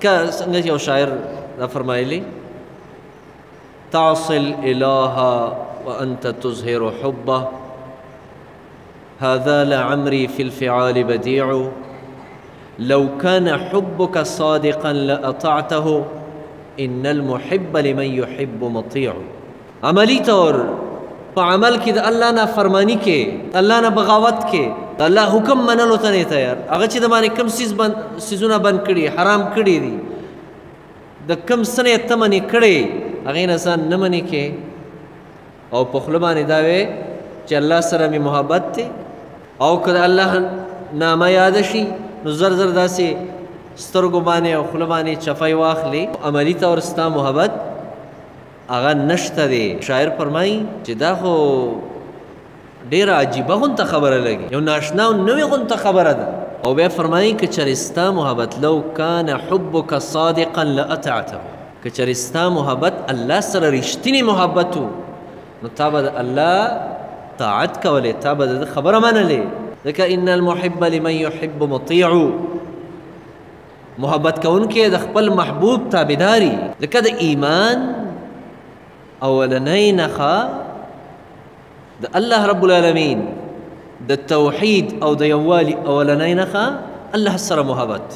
څنګه یو شاعر دا فرمایلی تعصي الإله وأنت تظهر حبه هذا لعمري في الفعال بديع لو كان حبك صادقا لأطعته إن المحب لمن يحب مطيع. عملی طور په عمل کې د الله نه فرمانی کې، الله نه بغاوت کې، د الله حکم منلو ته نه تیار. هغه چې د باندې کم سیزونه بند کړي، حرام کړي دي، د کم څه نه ته منې کړې هغې نه ځان نه منې کې او په خوله باندې دا وې چې الله سره مې محبت دی، او که د الله نامه یاده شي نو زر زر داسې سترګو باندې او خوله باندې چفی واخلي. عملي طور ستا محبت هغه نشته دی. شاعر فرمایي چې دا خو ډېره عجیبه غونته خبره لګي، یو ناشنا او نوې غونته خبره ده. او بیا فرمایي که چېرې ستا محبت لو کان حبک صادقا لأطعته، که چېرې ستا محبت الله سره رښتینی محبت و نو تا به د الله طاعت کولی، تا به د خبره منلې. ځکه ان المحب لمن يحب مطیع، محبت کوونکی د خپل محبوب تابعداري. ځکه د ایمان اولنۍ نښه د الله رب العالمین د توحید او د یووالي اولنۍ نښه الله سره محبت.